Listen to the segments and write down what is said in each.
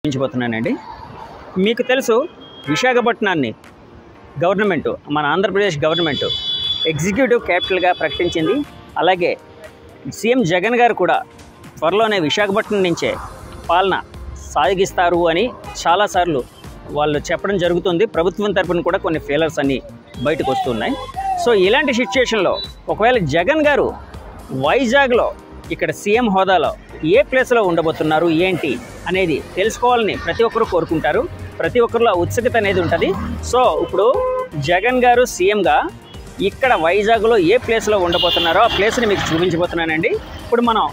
చూపించబోతున్నానండి. మీకు తెలుసు విశాఖపట్నాన్ని గవర్నమెంట్ మన ఆంధ్రప్రదేశ్ గవర్నమెంట్ ఎగ్జిక్యూటివ్ క్యాపిటల్గా ప్రకటించింది. అలాగే సీఎం జగన్ గారు కూడా త్వరలోనే విశాఖపట్నం నుంచే పాలన సాగిస్తారు అని చాలాసార్లు వాళ్ళు చెప్పడం జరుగుతుంది. ప్రభుత్వం తరపున కూడా కొన్ని ఫెయిలర్స్ అన్నీ బయటకు వస్తున్నాయి. సో ఇలాంటి సిచ్యుయేషన్లో ఒకవేళ జగన్ గారు వైజాగ్లో ఇక్కడ సీఎం హోదాలో ఏ ప్లేస్లో ఉండబోతున్నారు ఏంటి అనేది తెలుసుకోవాలని ప్రతి ఒక్కరు కోరుకుంటారు. ప్రతి ఒక్కరిలో ఉత్సుకత అనేది ఉంటుంది. సో ఇప్పుడు జగన్ గారు సీఎంగా ఇక్కడ వైజాగ్లో ఏ ప్లేస్లో ఉండబోతున్నారో ఆ ప్లేస్ని మీకు చూపించబోతున్నానండి. ఇప్పుడు మనం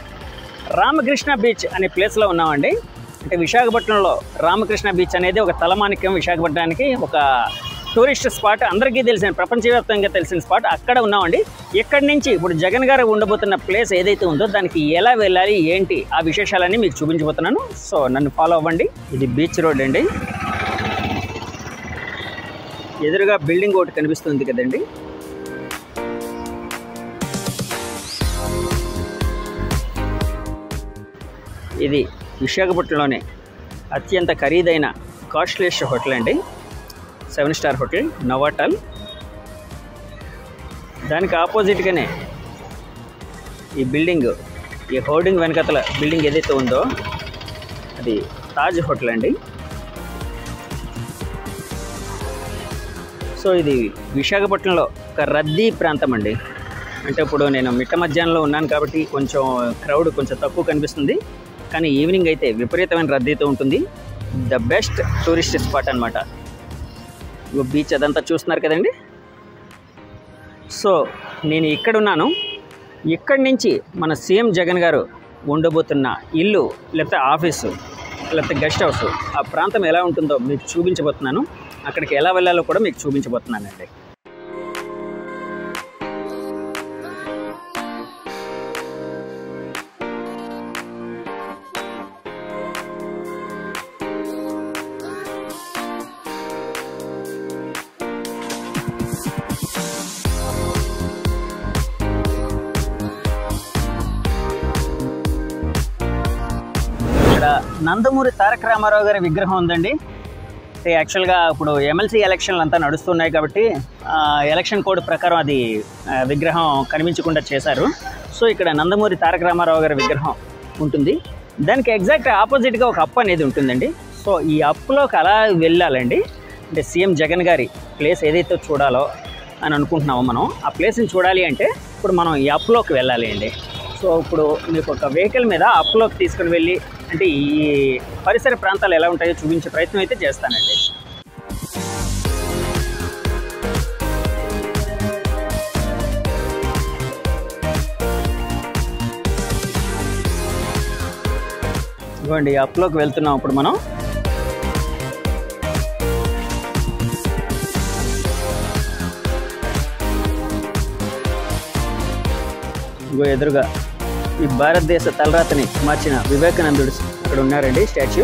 రామకృష్ణ బీచ్ అనే ప్లేస్లో ఉన్నామండి. అంటే విశాఖపట్నంలో రామకృష్ణ బీచ్ అనేది ఒక తలమానిక్యం. విశాఖపట్నానికి ఒక టూరిస్ట్ స్పాట్, అందరికీ తెలిసిన ప్రపంచవ్యాప్తంగా తెలిసిన స్పాట్. అక్కడ ఉన్నామండి. ఇక్కడి నుంచి ఇప్పుడు జగన్ గారు ఉండబోతున్న ప్లేస్ ఏదైతే ఉందో దానికి ఎలా వెళ్ళాలి ఏంటి ఆ విశేషాలన్నీ మీకు చూపించబోతున్నాను. సో నన్ను ఫాలో అవ్వండి. ఇది బీచ్ రోడ్ అండి. ఎదురుగా బిల్డింగ్ ఒకటి కనిపిస్తుంది కదండి. ఇది విశాఖపట్నంలోనే అత్యంత ఖరీదైన కాస్ట్లీయెస్ట్ హోటల్ అండి. 7 స్టార్ హోటల్ నోవాటల్. దానికి ఆపోజిట్గానే ఈ బిల్డింగ్, ఈ హోర్డింగ్ వెనకతల బిల్డింగ్ ఏదైతే ఉందో అది తాజ్ హోటల్ అండి. సో ఇది విశాఖపట్నంలో ఒక రద్దీ ప్రాంతం అండి. అంటే ఇప్పుడు నేను మిట్ట మధ్యాహ్నంలో ఉన్నాను కాబట్టి కొంచెం క్రౌడ్ కొంచెం తక్కువ కనిపిస్తుంది. కానీ ఈవినింగ్ అయితే విపరీతమైన రద్దీతో ఉంటుంది. ద బెస్ట్ టూరిస్ట్ స్పాట్ అనమాట. బీచ్ అదంతా చూస్తున్నారు కదండి. సో నేను ఇక్కడున్నాను. ఇక్కడి నుంచి మన సీఎం జగన్ గారు ఉండబోతున్న ఇల్లు లేకపోతే ఆఫీసు లేకపోతే గెస్ట్ హౌస్ ఆ ప్రాంతం ఎలా ఉంటుందో మీకు చూపించబోతున్నాను. అక్కడికి ఎలా వెళ్ళాలో కూడా మీకు చూపించబోతున్నానండి. నందమూరి తారక రామారావు గారి విగ్రహం ఉందండి. యాక్చువల్గా ఇప్పుడు ఎమ్మెల్సీ ఎలక్షన్లు అంతా నడుస్తున్నాయి కాబట్టి ఎలక్షన్ కోడ్ ప్రకారం అది విగ్రహం కనిపించకుండా చేశారు. సో ఇక్కడ నందమూరి తారక రామారావు గారి విగ్రహం ఉంటుంది. దానికి ఎగ్జాక్ట్ ఆపోజిట్గా ఒక అప్ అనేది ఉంటుందండి. సో ఈ అప్లోకి అలా వెళ్ళాలండి. అంటే సీఎం జగన్ గారి ప్లేస్ ఏదైతే చూడాలో అని అనుకుంటున్నామో మనం ఆ ప్లేస్ని చూడాలి అంటే ఇప్పుడు మనం ఈ అప్లోకి వెళ్ళాలి అండి. సో ఇప్పుడు మీకు ఒక వెహికల్ మీద అప్లోకి తీసుకుని వెళ్ళి అంటే ఈ పరిసర ప్రాంతాలు ఎలా ఉంటాయో చూపించే ప్రయత్నం అయితే చేస్తానండి. ఇవ్వండి అప్లోకి వెళ్తున్నాం ఇప్పుడు మనం. ఇంకో ఎదురుగా ఈ భారతదేశ తలరాతని మార్చిన వివేకానందుడు ఇక్కడ ఉన్నారండి స్టాచ్యూ.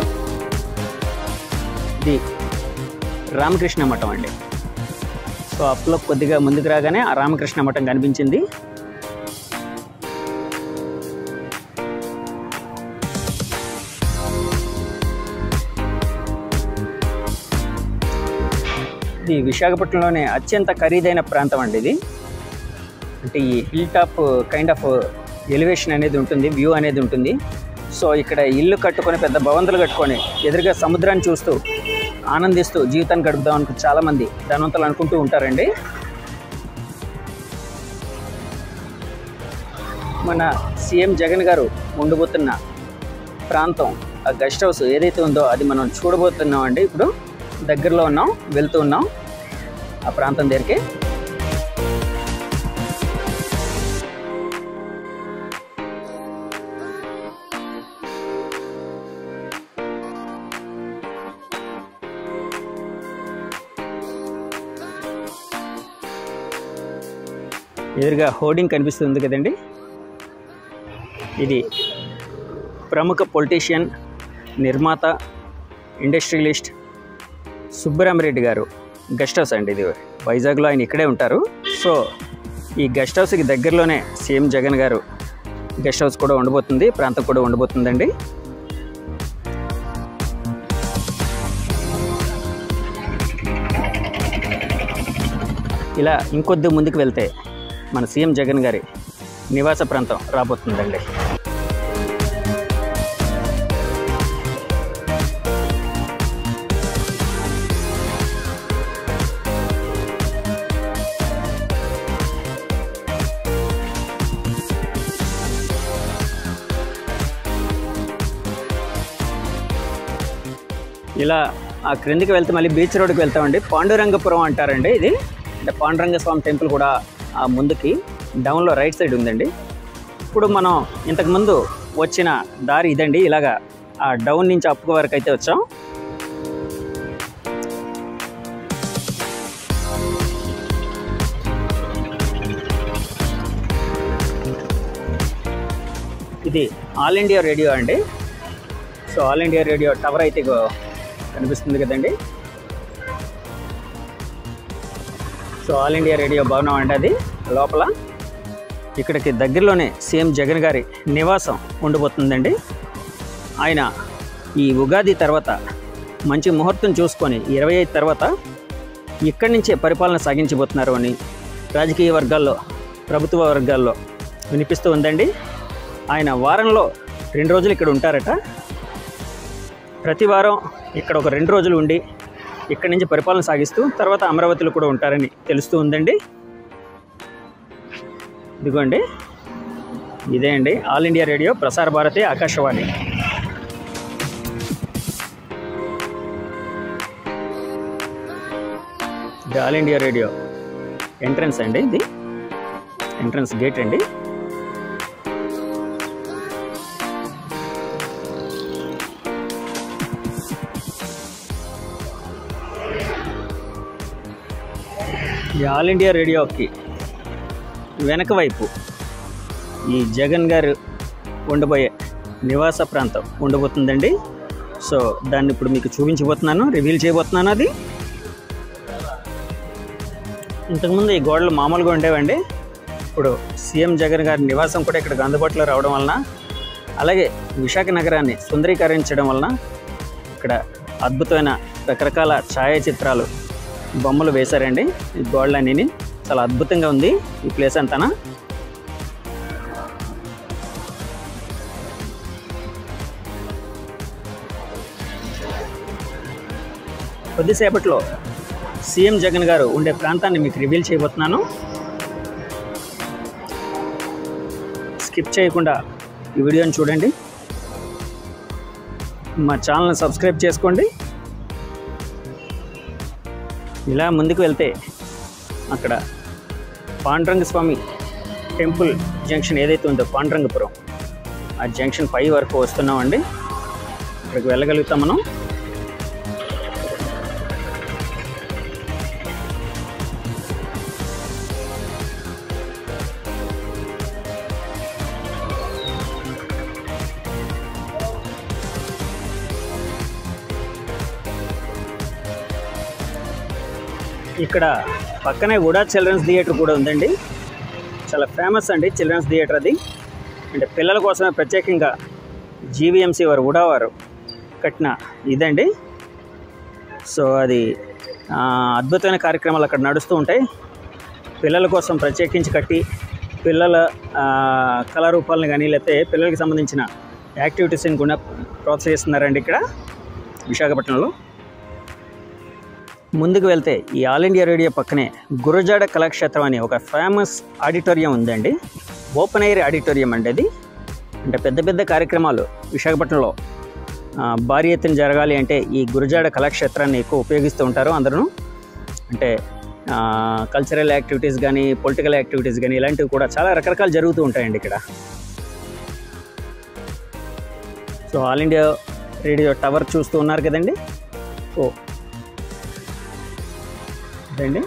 ఇది రామకృష్ణ మఠం అండి. సో అప్లో కొద్దిగా ముందుకు రాగానే ఆ రామకృష్ణ మఠం కనిపించింది. ఇది విశాఖపట్నంలోనే అత్యంత ఖరీదైన ప్రాంతం అండి ఇది. అంటే ఈ hill top kind of elevation అనేది ఉంటుంది, వ్యూ అనేది ఉంటుంది. సో ఇక్కడ ఇల్లు కట్టుకొని పెద్ద భవంతులు కట్టుకొని ఎదురుగా సముద్రాన్ని చూస్తూ ఆనందిస్తూ జీవితాన్ని గడుపుదాం అనుకు చాలామంది ధనవంతులు అనుకుంటూ ఉంటారండి. మన సీఎం జగన్ గారు ఉండబోతున్న ప్రాంతం ఆ గెస్ట్ హౌస్ ఏదైతే ఉందో అది మనం చూడబోతున్నాం అండి. ఇప్పుడు దగ్గరలో ఉన్నాం, వెళ్తూ ఉన్నాం ఆ ప్రాంతం దగ్గరికి. ఎదురుగా హోర్డింగ్ కనిపిస్తుంది కదండి. ఇది ప్రముఖ పొలిటీషియన్, నిర్మాత, ఇండస్ట్రియలిస్ట్ సుబ్బరామరెడ్డి గారు గెస్ట్ హౌస్ అండి. ఇది వైజాగ్లో ఆయన ఇక్కడే ఉంటారు. సో ఈ గెస్ట్ హౌస్కి దగ్గరలోనే సీఎం జగన్ గారు గెస్ట్ హౌస్ కూడా ఉండబోతుంది, ప్రాంతం కూడా ఉండబోతుందండి. ఇలా ఇంకొద్ది ముందుకు వెళ్తే మన సీఎం జగన్ గారి నివాస ప్రాంతం రాబోతుందండి. ఇలా ఆ క్రిందికి వెళ్తే మళ్ళీ బీచ్ రోడ్కి వెళ్తామండి. పాండురంగపురం అంటారండి ఇది. అంటే పాండురంగ స్వామి టెంపుల్ కూడా ఆ ముందుకి డౌన్లో రైట్ సైడ్ ఉందండి. ఇప్పుడు మనం ఇంతకుముందు వచ్చిన దారి ఇదండి. ఇలాగా ఆ డౌన్ నుంచి అప్ వరకు అయితే వచ్చాం. ఇది ఆల్ ఇండియా రేడియో అండి. So all India radio tower అయితే కనిపిస్తుంది కదండి. సో ఆల్ ఇండియా రేడియో భవనం అండి అది లోపల. ఇక్కడికి దగ్గరలోనే సీఎం జగన్ గారి నివాసం ఉండబోతుందండి. ఆయన ఈ ఉగాది తర్వాత మంచి ముహూర్తం చూసుకొని 25 తర్వాత ఇక్కడి నుంచే పరిపాలన సాగించబోతున్నారు అని రాజకీయ వర్గాల్లో, ప్రభుత్వ వర్గాల్లో వినిపిస్తూ ఉందండి. ఆయన వారంలో 2 రోజులు ఇక్కడ ఉంటారట. ప్రతి వారం ఇక్కడ ఒక 2 రోజులు ఉండి ఇక్కడి నుంచి పరిపాలన సాగిస్తూ తర్వాత అమరావతిలో కూడా ఉంటారని తెలుస్తూ ఉందండి. ఇదిగోండి, ఇదే అండి all India radio, Prasar Bharati, Akashvani. ఇది ఆల్ ఇండియా రేడియో ఎంట్రన్స్ అండి. ఇది ఎంట్రన్స్ గేట్ అండి. ఈ ఆల్ ఇండియా రేడియోకి వెనక వైపు ఈ జగన్ గారు ఉండబోయే నివాస ప్రాంతం ఉండబోతుందండి. సో దాన్ని ఇప్పుడు మీకు చూపించబోతున్నాను, రివీల్ చేయబోతున్నాను. అది ఇంతకుముందు ఈ గోడలు మామూలుగా ఉండేవండి. ఇప్పుడు సీఎం జగన్ గారి నివాసం కూడా ఇక్కడికి అందుబాటులో రావడం వలన, అలాగే విశాఖ నగరాన్ని సుందరీకరించడం వలన ఇక్కడ అద్భుతమైన రకరకాల ఛాయాచిత్రాలు, బొమ్మలు వేశారండి. ఈ గోడలన్నీ చాలా అద్భుతంగా ఉంది ఈ ప్లేస్ అంతా. కొద్దిసేపట్లో సీఎం జగన్ గారు ఉండే ప్రాంతాన్ని మీకు రివీల్ చేయబోతున్నాను. స్కిప్ చేయకుండా ఈ వీడియోని చూడండి. మా ఛానల్ని సబ్స్క్రైబ్ చేసుకోండి. ఇలా ముందుకు వెళ్తే అక్కడ పాండురంగ స్వామి టెంపుల్ జంక్షన్ ఏదైతే ఉందో పాండురంగపురం, ఆ జంక్షన్ 5 వరకు వస్తున్నామండి. ఇక్కడికి వెళ్ళగలుగుతాం మనం. ఇక్కడ పక్కనే ఉడా చిల్డ్రన్స్ థియేటర్ కూడా ఉందండి. చాలా ఫేమస్ అండి చిల్డ్రన్స్ థియేటర్ అది. అంటే పిల్లల కోసమే ప్రత్యేకంగా జీవీఎంసీ వారు, ఉడా వారు కట్టిన ఇదండి. సో అది అద్భుతమైన కార్యక్రమాలు అక్కడ నడుస్తూ ఉంటాయి. పిల్లల కోసం ప్రత్యేకించి కట్టి పిల్లల కళారూపాలను కానీ లేకపోతే పిల్లలకి సంబంధించిన యాక్టివిటీస్ని కూడా ప్రోత్సహిస్తున్నారండి ఇక్కడ విశాఖపట్నంలో. ముందుకు వెళ్తే ఈ ఆల్ ఇండియా రేడియో పక్కనే గురజాడ కళాక్షేత్రం అని ఒక ఫేమస్ ఆడిటోరియం ఉందండి. ఓపెన్ ఎయిర్ ఆడిటోరియం అండి అది. అంటే పెద్ద పెద్ద కార్యక్రమాలు విశాఖపట్నంలో భారీ ఎత్తున జరగాలి అంటే ఈ గురజాడ కళాక్షేత్రాన్ని ఎక్కువ ఉపయోగిస్తూ ఉంటారు అందరూ. అంటే కల్చరల్ యాక్టివిటీస్ కానీ, పొలిటికల్ యాక్టివిటీస్ కానీ ఇలాంటివి కూడా చాలా రకరకాలు జరుగుతూ ఉంటాయండి ఇక్కడ. So all India radio tower చూస్తూ ఉన్నారు కదండి. ఓ అండి.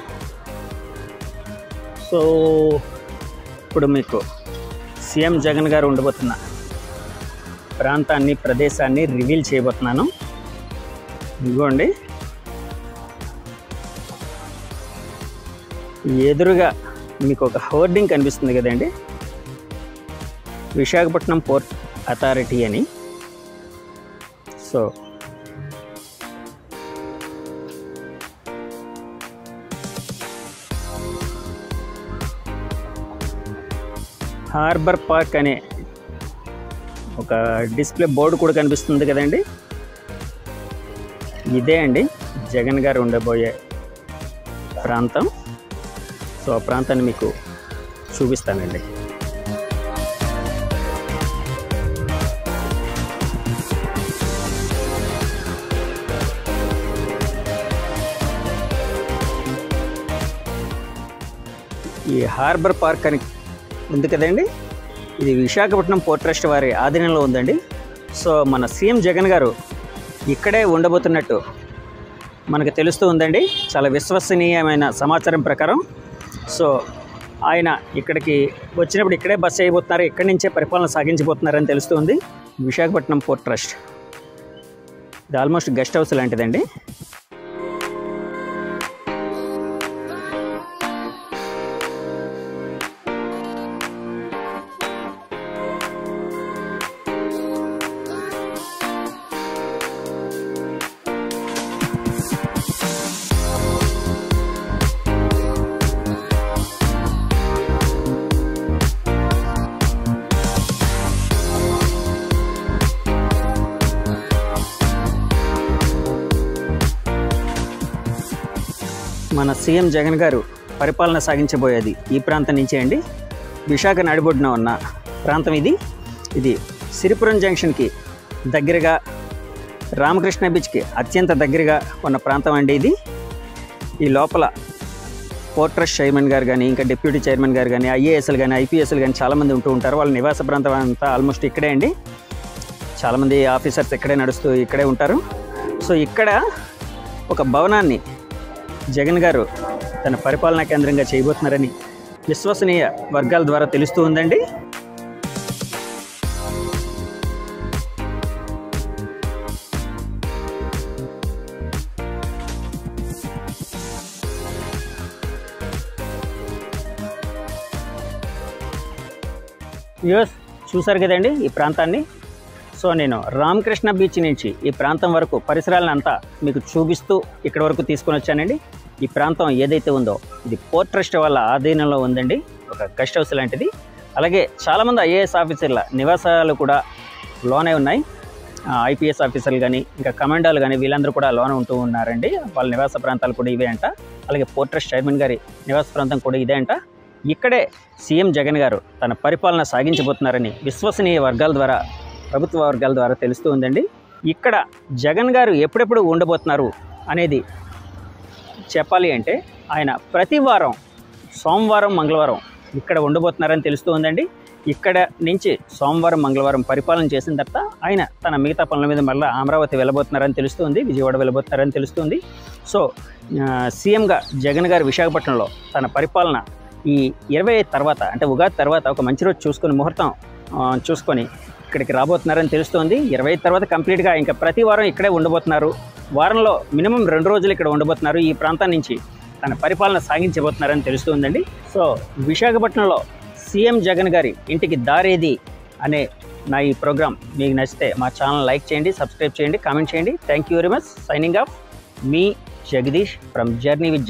సో ఇప్పుడు మీకు సీఎం జగన్ గారు ఉండబోతున్న ప్రాంతాన్ని, ప్రదేశాన్ని రివీల్ చేయబోతున్నాను. ఇదిగోండి, ఎదురుగా మీకు ఒక హోర్డింగ్ కనిపిస్తుంది కదండి, విశాఖపట్నం పోర్ట్ అథారిటీ అని. సో హార్బర్ పార్క్ అనే ఒక డిస్ప్లే బోర్డు కూడా కనిపిస్తుంది కదండి. ఇదే అండి జగన్ గారు ఉండబోయే ప్రాంతం. సో ఆ ప్రాంతాన్ని మీకు చూపిస్తానండి. ఈ హార్బర్ పార్క్ అని ఉంది కదండి, ఇది విశాఖపట్నం పోర్ట్ ట్రస్ట్ వారి ఆధీనంలో ఉందండి. సో మన సీఎం జగన్ గారు ఇక్కడే ఉండబోతున్నట్టు మనకు తెలుస్తూ ఉందండి, చాలా విశ్వసనీయమైన సమాచారం ప్రకారం. సో ఆయన ఇక్కడికి వచ్చినప్పుడు ఇక్కడే బస చేయబోతున్నారు, ఇక్కడి నుంచే పరిపాలన సాగించబోతున్నారని తెలుస్తుంది. విశాఖపట్నం పోర్ట్ ట్రస్ట్ ఇది ఆల్మోస్ట్ గెస్ట్ హౌస్ లాంటిదండి. మన సీఎం జగన్ గారు పరిపాలన సాగించబోయేది ఈ ప్రాంతం నుంచే అండి. విశాఖ నడిబొడ్డున ఉన్న ప్రాంతం ఇది. ఇది సిరిపురం జంక్షన్కి దగ్గరగా, రామకృష్ణ బీచ్కి అత్యంత దగ్గరగా ఉన్న ప్రాంతం అండి ఇది. ఈ లోపల పోర్ట్ ట్రస్ట్ చైర్మన్ గారు కానీ, ఇంకా డిప్యూటీ చైర్మన్ గారు కానీ, ఐఏఎస్లు కానీ, ఐపీఎస్లు కానీ చాలామంది ఉంటూ ఉంటారు. వాళ్ళ నివాస ప్రాంతం అంతా ఆల్మోస్ట్ ఇక్కడే అండి. చాలామంది ఆఫీసర్స్ ఇక్కడే ఉంటారు. సో ఇక్కడ ఒక భవనాన్ని జగన్ గారు తన పరిపాలనా కేంద్రంగా చేయబోతున్నారని విశ్వసనీయ వర్గాల ద్వారా తెలుస్తూ ఉందండి. వ్యూవర్స్ చూసారు కదండి ఈ ప్రాంతాన్ని. సో నేను రామకృష్ణ బీచ్ నుంచి ఈ ప్రాంతం వరకు పరిసరాలను అంతా మీకు చూపిస్తూ ఇక్కడ వరకు తీసుకొని వచ్చానండి. ఈ ప్రాంతం ఏదైతే ఉందో ఇది పోర్ట్ ట్రస్ట్ వాళ్ళ ఆధీనంలో ఉందండి, ఒక గెస్ట్ హౌస్ లాంటిది. అలాగే చాలామంది ఐఏఎస్ ఆఫీసర్ల నివాసాలు కూడా లోనే ఉన్నాయి. ఐపీఎస్ ఆఫీసర్లు కానీ, ఇంకా కమాండోలు కానీ వీళ్ళందరూ కూడా లోనే ఉంటూ ఉన్నారండి. వాళ్ళ నివాస ప్రాంతాలు కూడా ఇవే అంట. అలాగే పోర్ట్ ట్రస్ట్ చైర్మన్ గారి నివాస ప్రాంతం కూడా ఇదే అంట. ఇక్కడే సీఎం జగన్ గారు తన పరిపాలన సాగించబోతున్నారని విశ్వసనీయ వర్గాల ద్వారా, ప్రభుత్వ వర్గాల ద్వారా తెలుస్తూ ఉందండి. ఇక్కడ జగన్ గారు ఎప్పుడెప్పుడు ఉండబోతున్నారు అనేది చెప్పాలి అంటే ఆయన ప్రతి వారం సోమవారం, మంగళవారం ఇక్కడ ఉండబోతున్నారని తెలుస్తూ ఉందండి. ఇక్కడ నుంచి సోమవారం, మంగళవారం పరిపాలన చేసిన తర్వాత ఆయన తన మిగతా పనుల మీద మళ్ళీ అమరావతి వెళ్ళబోతున్నారని తెలుస్తుంది, విజయవాడ వెళ్ళబోతున్నారని తెలుస్తుంది. సో సీఎంగా జగన్ గారు విశాఖపట్నంలో తన పరిపాలన ఈ 25 తర్వాత, అంటే ఉగాది తర్వాత ఒక మంచి రోజు చూసుకొని, ముహూర్తం చూసుకొని ఇక్కడికి రాబోతున్నారని తెలుస్తుంది. 25 తర్వాత కంప్లీట్గా ఇంకా ప్రతి వారం ఇక్కడే ఉండబోతున్నారు. వారంలో మినిమం 2 రోజులు ఇక్కడ ఉండబోతున్నారు. ఈ ప్రాంతం నుంచి తన పరిపాలన సాగించబోతున్నారని తెలుస్తుందండి. సో విశాఖపట్నంలో సీఎం జగన్ గారి ఇంటికి దారేది అనే నా ఈ ప్రోగ్రామ్ మీకు నచ్చితే మా ఛానల్ లైక్ చేయండి, సబ్స్క్రైబ్ చేయండి, కామెంట్ చేయండి. Thank you very much. Signing off, me Jagadish from journey with Jagan.